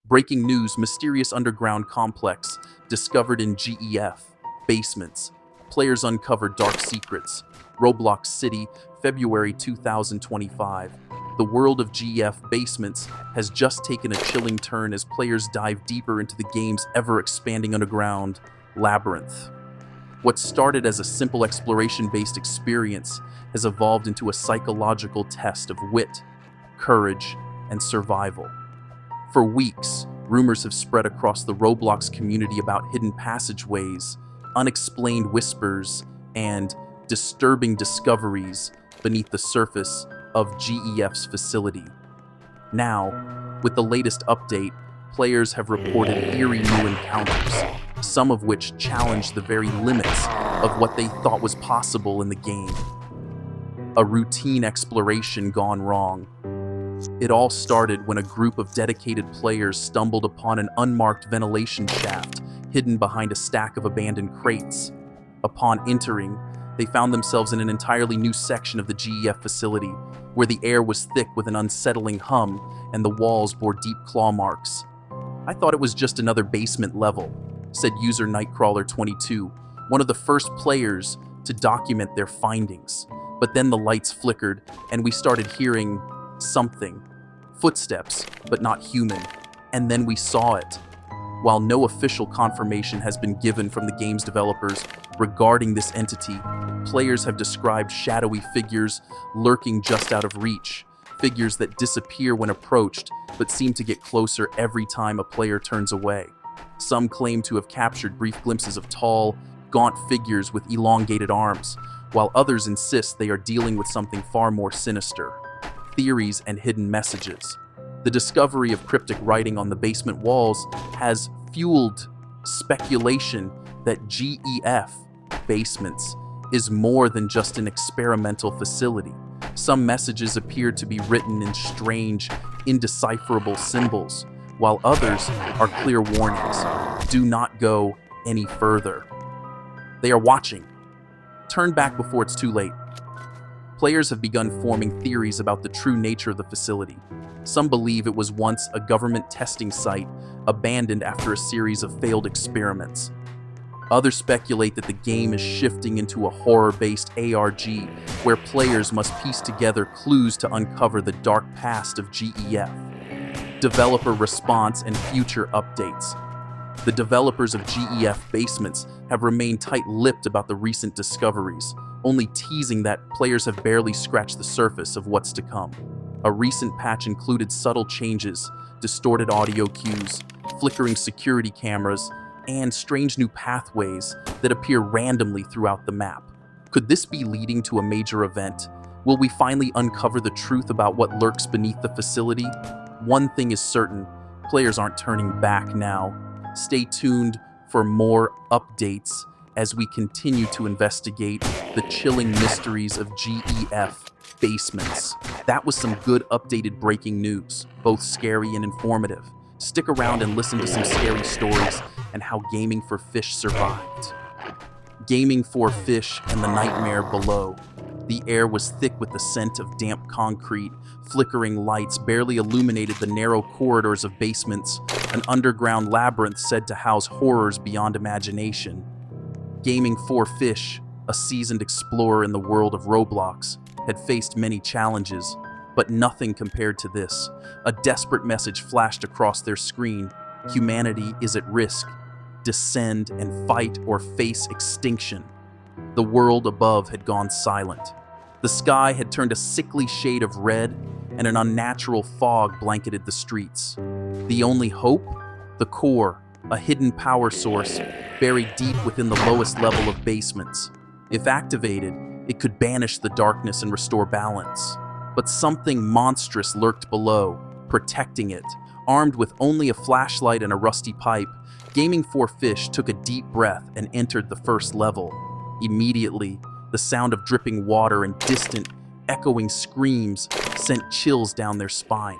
Breaking news: mysterious underground complex discovered in GEF basements. Players uncover dark secrets. Roblox City, February 2025. The world of GEF basements has just taken a chilling turn as players dive deeper into the game's ever-expanding underground labyrinth. What started as a simple exploration-based experience has evolved into a psychological test of wit, courage, and survival. For weeks, rumors have spread across the Roblox community about hidden passageways, unexplained whispers, and disturbing discoveries beneath the surface of GEF's facility. Now, with the latest update, players have reported eerie new encounters, some of which challenge the very limits of what they thought was possible in the game. A routine exploration gone wrong. It all started when a group of dedicated players stumbled upon an unmarked ventilation shaft hidden behind a stack of abandoned crates. Upon entering, they found themselves in an entirely new section of the GEF facility, where the air was thick with an unsettling hum and the walls bore deep claw marks. "I thought it was just another basement level," said user Nightcrawler22, one of the first players to document their findings. But then the lights flickered, and we started hearing something. Footsteps, but not human. And then we saw it. While no official confirmation has been given from the game's developers regarding this entity, players have described shadowy figures lurking just out of reach, figures that disappear when approached, but seem to get closer every time a player turns away. Some claim to have captured brief glimpses of tall, gaunt figures with elongated arms, while others insist they are dealing with something far more sinister. Theories and hidden messages. The discovery of cryptic writing on the basement walls has fueled speculation that GEF basements is more than just an experimental facility. Some messages appear to be written in strange, indecipherable symbols, while others are clear warnings. Do not go any further. They are watching. Turn back before it's too late. Players have begun forming theories about the true nature of the facility. Some believe it was once a government testing site, abandoned after a series of failed experiments. Others speculate that the game is shifting into a horror-based ARG, where players must piece together clues to uncover the dark past of GEF. Developer response and future updates. The developers of GEF Basements have remained tight-lipped about the recent discoveries, only teasing that players have barely scratched the surface of what's to come. A recent patch included subtle changes, distorted audio cues, flickering security cameras, and strange new pathways that appear randomly throughout the map. Could this be leading to a major event? Will we finally uncover the truth about what lurks beneath the facility? One thing is certain, players aren't turning back now. Stay tuned for more updates as we continue to investigate the chilling mysteries of GEF basements. That was some good updated breaking news, both scary and informative. Stick around and listen to some scary stories and how Gaming for Fish survived. Gaming for Fish and the nightmare below. The air was thick with the scent of damp concrete. Flickering lights barely illuminated the narrow corridors of basements, an underground labyrinth said to house horrors beyond imagination. Gaming for Fish, a seasoned explorer in the world of Roblox, had faced many challenges, but nothing compared to this. A desperate message flashed across their screen. Humanity is at risk. Descend and fight or face extinction. The world above had gone silent. The sky had turned a sickly shade of red, and an unnatural fog blanketed the streets. The only hope? The core, a hidden power source buried deep within the lowest level of basements. If activated, it could banish the darkness and restore balance. But something monstrous lurked below, protecting it. Armed with only a flashlight and a rusty pipe, Gaming for Fish took a deep breath and entered the first level. Immediately, the sound of dripping water and distant, echoing screams sent chills down their spine.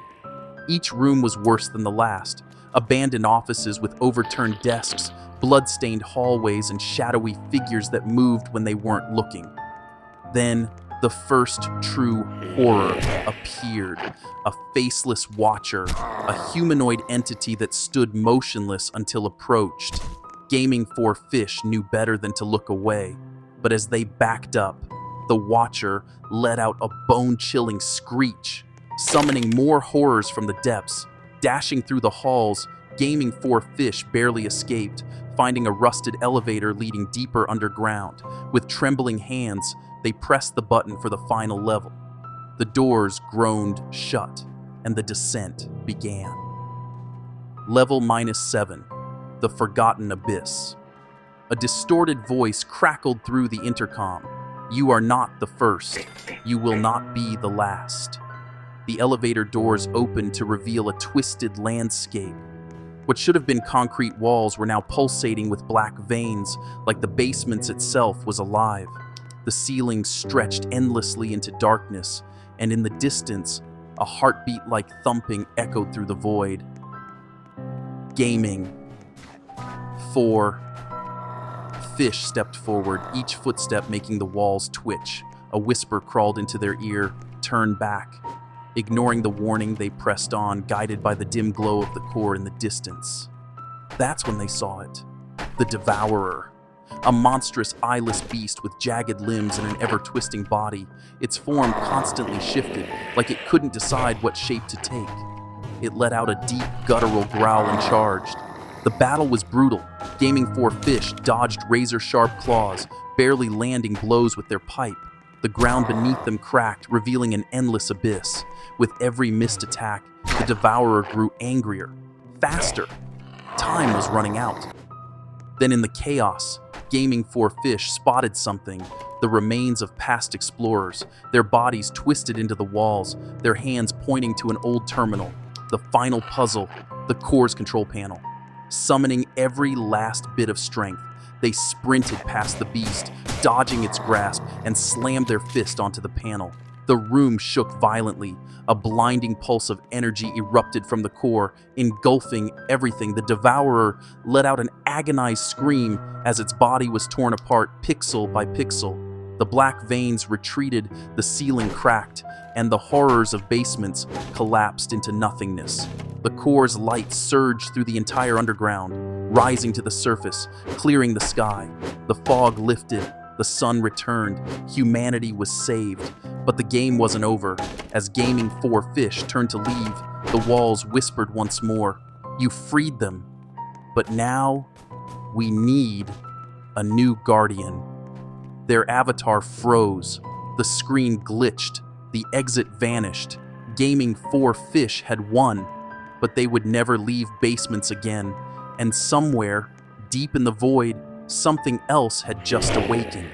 Each room was worse than the last. Abandoned offices with overturned desks, blood-stained hallways, and shadowy figures that moved when they weren't looking. Then, The first true horror appeared, a faceless watcher, a humanoid entity that stood motionless until approached. Gaming 4 Fish knew better than to look away, but as they backed up, the watcher let out a bone-chilling screech, summoning more horrors from the depths. Dashing through the halls, Gaming 4 Fish barely escaped, finding a rusted elevator leading deeper underground. With trembling hands, they pressed the button for the final level. The doors groaned shut, and the descent began. Level -7, the Forgotten Abyss. A distorted voice crackled through the intercom. You are not the first. You will not be the last. The elevator doors opened to reveal a twisted landscape. What should have been concrete walls were now pulsating with black veins, like the basement itself was alive. The ceiling stretched endlessly into darkness, and in the distance, a heartbeat-like thumping echoed through the void. Gaming 4 Fish stepped forward, each footstep making the walls twitch. A whisper crawled into their ear, "Turn back." Ignoring the warning, they pressed on, guided by the dim glow of the core in the distance. That's when they saw it. The Devourer. A monstrous, eyeless beast with jagged limbs and an ever-twisting body. Its form constantly shifted, like it couldn't decide what shape to take. It let out a deep, guttural growl and charged. The battle was brutal. Gaming 4 Fish dodged razor-sharp claws, barely landing blows with their pipe. The ground beneath them cracked, revealing an endless abyss. With every missed attack, the Devourer grew angrier, faster. Time was running out. Then in the chaos, Gaming 4 Fish spotted something, the remains of past explorers, their bodies twisted into the walls, their hands pointing to an old terminal. The final puzzle, the core's control panel. Summoning every last bit of strength, they sprinted past the beast, dodging its grasp, and slammed their fist onto the panel. The room shook violently. A blinding pulse of energy erupted from the core, engulfing everything. The Devourer let out an agonized scream as its body was torn apart pixel by pixel. The black veins retreated, the ceiling cracked, and the horrors of basements collapsed into nothingness. The core's light surged through the entire underground, rising to the surface, clearing the sky. The fog lifted, the sun returned, humanity was saved. But the game wasn't over. As Gaming 4 Fish turned to leave, the walls whispered once more, "You freed them. But now, we need a new guardian." Their avatar froze. The screen glitched. The exit vanished. Gaming 4 Fish had won. But they would never leave basements again. And somewhere, deep in the void, something else had just awakened.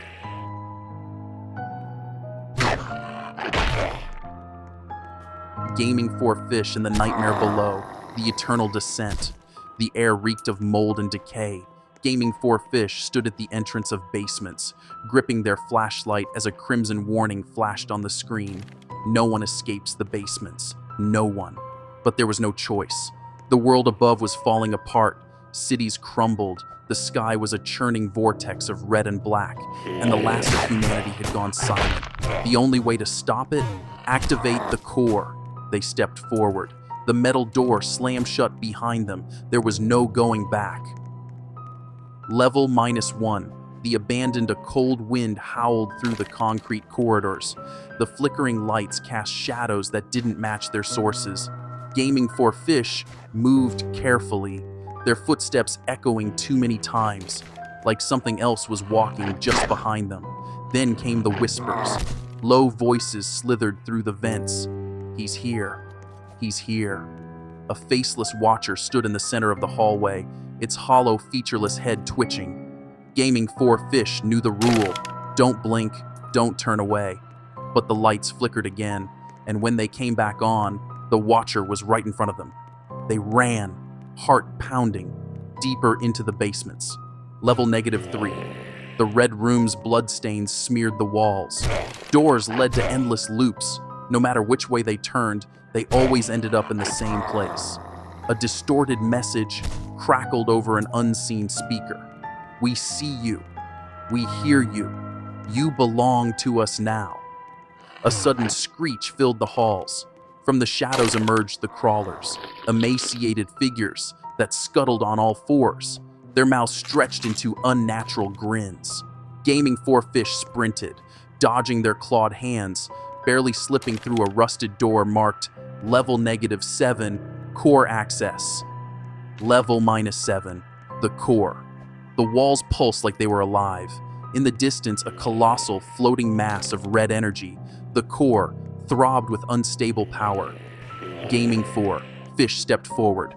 Gaming 4 Fish in the nightmare below, the eternal descent. The air reeked of mold and decay. Gaming 4 Fish stood at the entrance of basements, gripping their flashlight as a crimson warning flashed on the screen. No one escapes the basements. No one. But there was no choice. The world above was falling apart. Cities crumbled. The sky was a churning vortex of red and black, and the last of humanity had gone silent. The only way to stop it? Activate the core. They stepped forward. The metal door slammed shut behind them. There was no going back. Level -1. The abandoned. A cold wind howled through the concrete corridors. The flickering lights cast shadows that didn't match their sources. Gaming 4 Fish moved carefully, their footsteps echoing too many times, like something else was walking just behind them. Then came the whispers. Low voices slithered through the vents. "He's here. He's here." A faceless watcher stood in the center of the hallway, its hollow, featureless head twitching. Gaming 4 Fish knew the rule. Don't blink, don't turn away. But the lights flickered again, and when they came back on, the watcher was right in front of them. They ran, heart pounding, deeper into the basements. Level -3. The red room's bloodstains smeared the walls. Doors led to endless loops. No matter which way they turned, they always ended up in the same place. A distorted message crackled over an unseen speaker. "We see you. We hear you. You belong to us now." A sudden screech filled the halls. From the shadows emerged the crawlers, emaciated figures that scuttled on all fours, their mouths stretched into unnatural grins. Gaming 4 fish sprinted, dodging their clawed hands, barely slipping through a rusted door marked Level -7, Core Access. Level -7, the core. The walls pulsed like they were alive. In the distance, a colossal, floating mass of red energy, the core, throbbed with unstable power. Gaming 4, fish stepped forward.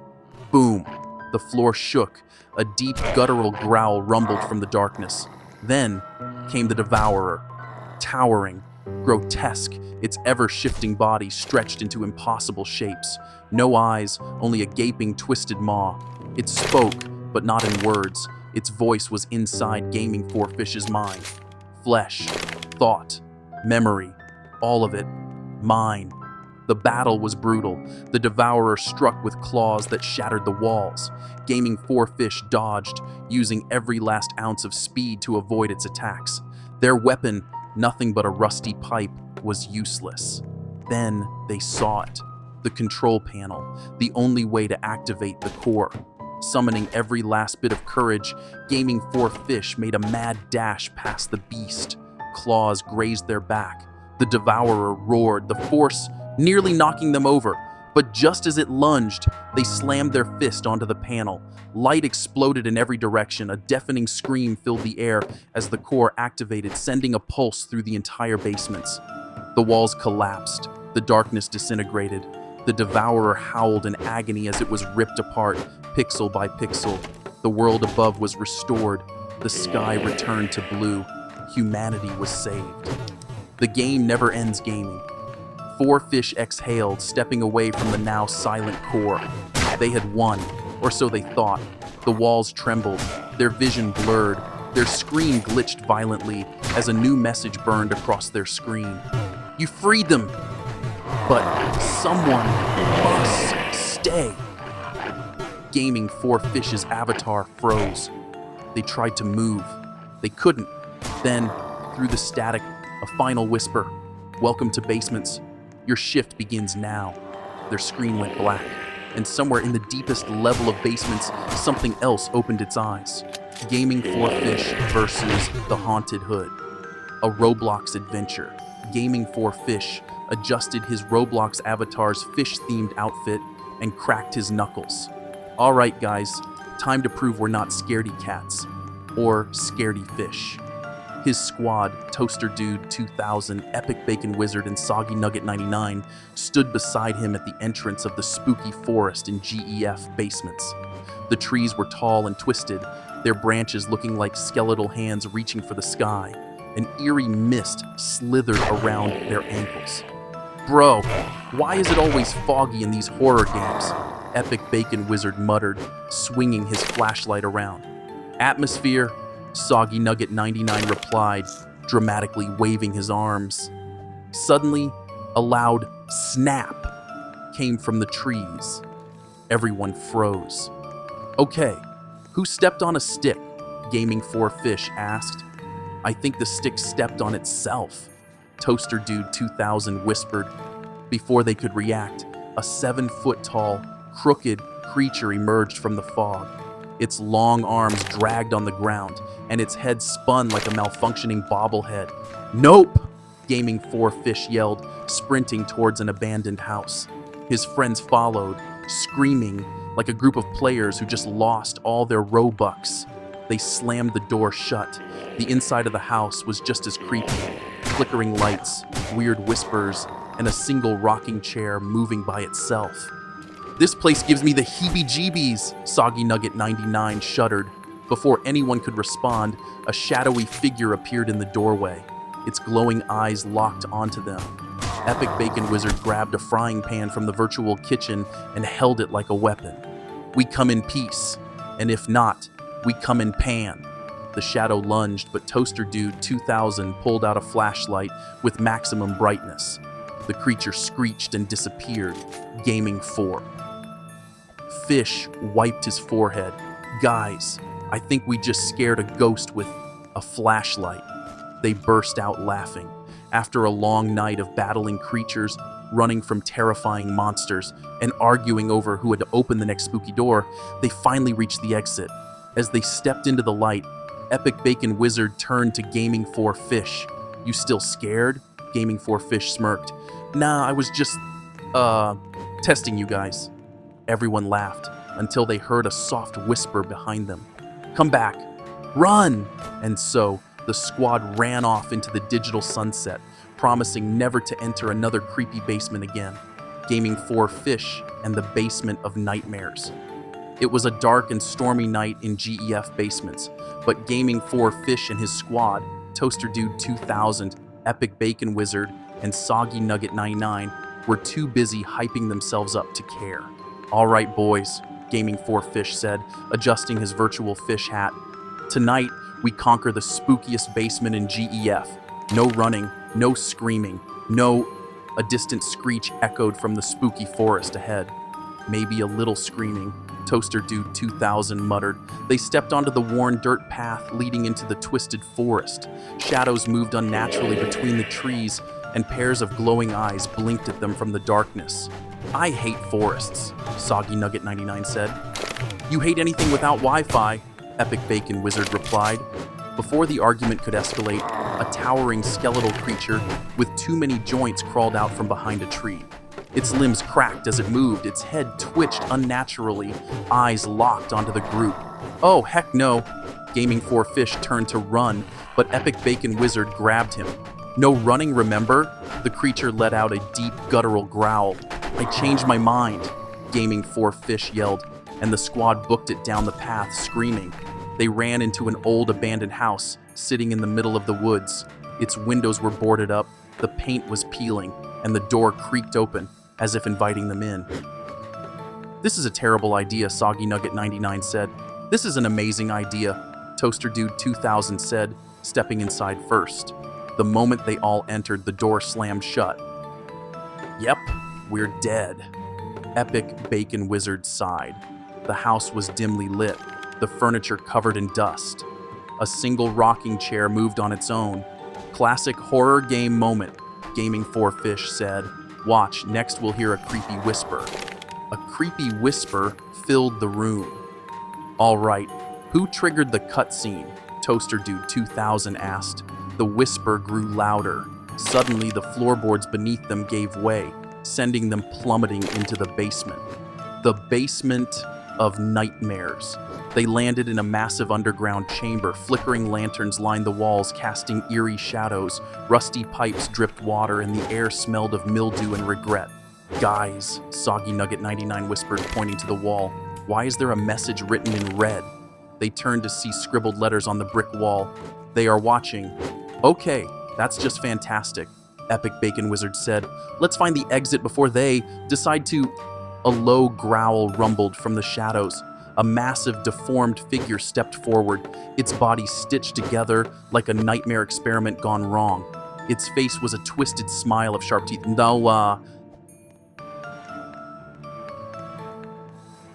Boom! The floor shook. A deep, guttural growl rumbled from the darkness. Then came the devourer, towering, grotesque, its ever-shifting body stretched into impossible shapes. No eyes, only a gaping, twisted maw. It spoke, but not in words. Its voice was inside Gaming 4 Fish's mind. Flesh, thought, memory, all of it, mine. The battle was brutal. The devourer struck with claws that shattered the walls. Gaming 4 Fish dodged, using every last ounce of speed to avoid its attacks. Their weapon, nothing but a rusty pipe, was useless. Then they saw it. The control panel, the only way to activate the core. Summoning every last bit of courage, Gaming 4 Fish made a mad dash past the beast. Claws grazed their back. The devourer roared, the force nearly knocking them over. But just as it lunged, they slammed their fist onto the panel. Light exploded in every direction. A deafening scream filled the air as the core activated, sending a pulse through the entire basements. The walls collapsed. The darkness disintegrated. The devourer howled in agony as it was ripped apart, pixel by pixel. The world above was restored. The sky returned to blue. Humanity was saved. The game never ends gaming. 4 fish exhaled, stepping away from the now silent core. They had won, or so they thought. The walls trembled, their vision blurred, their screen glitched violently as a new message burned across their screen. You freed them, but someone must stay. Gaming 4 Fish's avatar froze. They tried to move. They couldn't. Then, through the static, a final whisper. Welcome to Basements. Your shift begins now. Their screen went black, and somewhere in the deepest level of Basements, something else opened its eyes. Gaming 4 Fish versus the Haunted Hood. A Roblox adventure. Gaming 4 Fish adjusted his Roblox avatar's fish-themed outfit and cracked his knuckles. All right, guys, time to prove we're not scaredy cats or scaredy fish. His squad, Toaster Dude 2000, Epic Bacon Wizard, and Soggy Nugget 99, stood beside him at the entrance of the spooky forest in GEF Basements. The trees were tall and twisted, their branches looking like skeletal hands reaching for the sky. An eerie mist slithered around their ankles. Bro, why is it always foggy in these horror games? Epic Bacon Wizard muttered, swinging his flashlight around. Atmosphere, Soggy Nugget 99 replied, dramatically waving his arms. Suddenly, a loud snap came from the trees. Everyone froze. Okay, who stepped on a stick? Gaming 4 Fish asked. I think the stick stepped on itself, Toaster Dude 2000 whispered. Before they could react, a 7-foot-tall, crooked creature emerged from the fog. Its long arms dragged on the ground, and its head spun like a malfunctioning bobblehead. Nope! Gaming 4 Fish yelled, sprinting towards an abandoned house. His friends followed, screaming like a group of players who just lost all their Robux. They slammed the door shut. The inside of the house was just as creepy. Flickering lights, weird whispers, and a single rocking chair moving by itself. This place gives me the heebie-jeebies, Soggy Nugget 99 shuddered. Before anyone could respond, a shadowy figure appeared in the doorway. Its glowing eyes locked onto them. Epic Bacon Wizard grabbed a frying pan from the virtual kitchen and held it like a weapon. We come in peace, and if not, we come in pan. The shadow lunged, but Toaster Dude 2000 pulled out a flashlight with maximum brightness. The creature screeched and disappeared, Gaming 4. Fish wiped his forehead. Guys, I think we just scared a ghost with a flashlight. They burst out laughing. After a long night of battling creatures, running from terrifying monsters, and arguing over who had to open the next spooky door, they finally reached the exit. As they stepped into the light, Epic Bacon Wizard turned to Gaming 4 Fish. "You still scared?" Gaming 4 Fish smirked. "Nah, I was just, testing you guys." Everyone laughed until they heard a soft whisper behind them. "Come back! Run!" And so, the squad ran off into the digital sunset, promising never to enter another creepy basement again. Gaming 4 Fish and the Basement of Nightmares. It was a dark and stormy night in GEF Basements, but Gaming 4 Fish and his squad, Toaster Dude 2000, Epic Bacon Wizard, and Soggy Nugget 99, were too busy hyping themselves up to care. "All right, boys," Gaming 4 Fish said, adjusting his virtual fish hat. "Tonight, we conquer the spookiest basement in GEF. No running, no screaming, no—" A distant screech echoed from the spooky forest ahead. "Maybe a little screaming," Toaster Dude 2000 muttered. They stepped onto the worn dirt path leading into the twisted forest. Shadows moved unnaturally between the trees, and pairs of glowing eyes blinked at them from the darkness. "I hate forests," Soggy Nugget 99 said. "You hate anything without Wi-Fi," Epic Bacon Wizard replied. Before the argument could escalate, a towering skeletal creature with too many joints crawled out from behind a tree. Its limbs cracked as it moved, its head twitched unnaturally, eyes locked onto the group. "Oh, heck no!" Gaming 4 Fish turned to run, but Epic Bacon Wizard grabbed him. "No running, remember?" The creature let out a deep, guttural growl. "I changed my mind," Gaming 4 Fish yelled, and the squad booked it down the path, screaming. They ran into an old abandoned house, sitting in the middle of the woods. Its windows were boarded up, the paint was peeling, and the door creaked open, as if inviting them in. "This is a terrible idea," Soggy Nugget 99 said. "This is an amazing idea," Toaster Dude 2000 said, stepping inside first. The moment they all entered, the door slammed shut. "Yep, we're dead," Epic Bacon Wizard sighed. The house was dimly lit, the furniture covered in dust. A single rocking chair moved on its own. "Classic horror game moment," Gaming 4 Fish said. "Watch, next we'll hear a creepy whisper." A creepy whisper filled the room. "All right, who triggered the cutscene?" Toaster Dude 2000 asked. The whisper grew louder. Suddenly, the floorboards beneath them gave way, sending them plummeting into the basement. The Basement of Nightmares. They landed in a massive underground chamber. Flickering lanterns lined the walls, casting eerie shadows. Rusty pipes dripped water, and the air smelled of mildew and regret. "Guys," Soggy Nugget 99 whispered, pointing to the wall. "Why is there a message written in red?" They turned to see scribbled letters on the brick wall. "They are watching." "Okay, that's just fantastic," Epic Bacon Wizard said. "Let's find the exit before they decide to—" A low growl rumbled from the shadows. A massive, deformed figure stepped forward, its body stitched together like a nightmare experiment gone wrong. Its face was a twisted smile of sharp teeth. "No,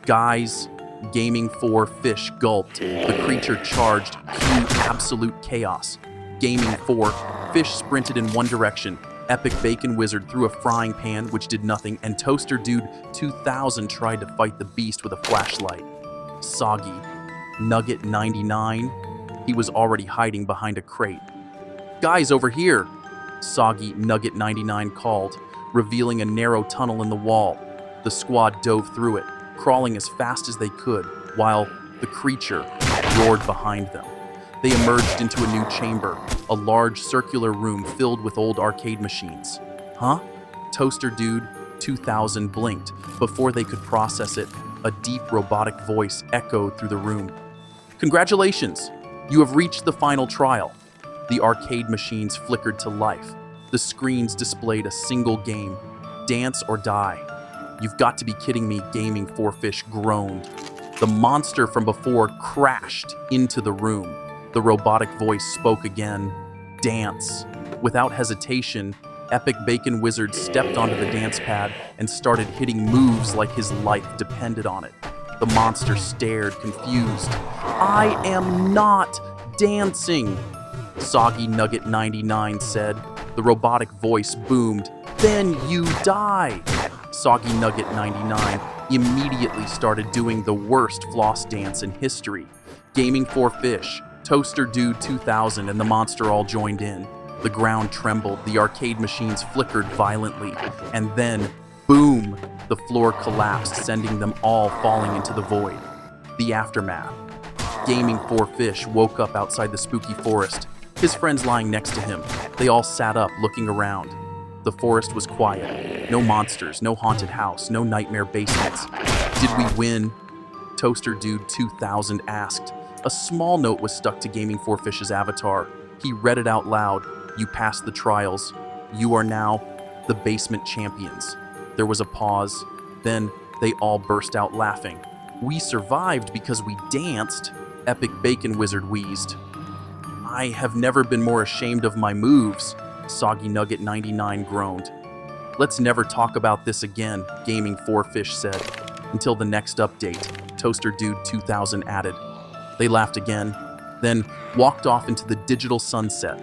Guys," Gaming 4 Fish gulped. The creature charged, cue absolute chaos. Gaming 4 Fish sprinted in one direction. Epic Bacon Wizard threw a frying pan, which did nothing, and Toaster Dude 2000 tried to fight the beast with a flashlight. Soggy Nugget 99, he was already hiding behind a crate. "Guys, over here!" Soggy Nugget 99 called, revealing a narrow tunnel in the wall. The squad dove through it, crawling as fast as they could, while the creature roared behind them. They emerged into a new chamber, a large circular room filled with old arcade machines. "Huh?" Toaster Dude 2000 blinked. Before they could process it, a deep robotic voice echoed through the room. "Congratulations! You have reached the final trial." The arcade machines flickered to life. The screens displayed a single game: Dance or Die. "You've got to be kidding me," Gaming 4 Fish groaned. The monster from before crashed into the room. The robotic voice spoke again. "Dance." Without hesitation, Epic Bacon Wizard stepped onto the dance pad and started hitting moves like his life depended on it. The monster stared, confused. "I am not dancing," Soggy Nugget 99 said. The robotic voice boomed, "Then you die!" Soggy Nugget 99 immediately started doing the worst floss dance in history. Gaming for Fish, Toaster Dude 2000, and the monster all joined in. The ground trembled, the arcade machines flickered violently, and then, boom, the floor collapsed, sending them all falling into the void. The aftermath. Gaming for Fish woke up outside the spooky forest, his friends lying next to him. They all sat up, looking around. The forest was quiet. No monsters, no haunted house, no nightmare basements. Did we win? Toaster Dude 2000 asked. A small note was stuck to Gaming for Fish's avatar. He read it out loud. "You passed the trials. You are now the basement champions." There was a pause. Then they all burst out laughing. "We survived because we danced," Epic Bacon Wizard wheezed. "I have never been more ashamed of my moves," Soggy Nugget 99 groaned. "Let's never talk about this again," Gaming for Fish said. "Until the next update," Toaster Dude 2000 added. They laughed again, then walked off into the digital sunset,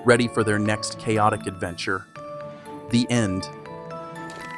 ready for their next chaotic adventure. The end.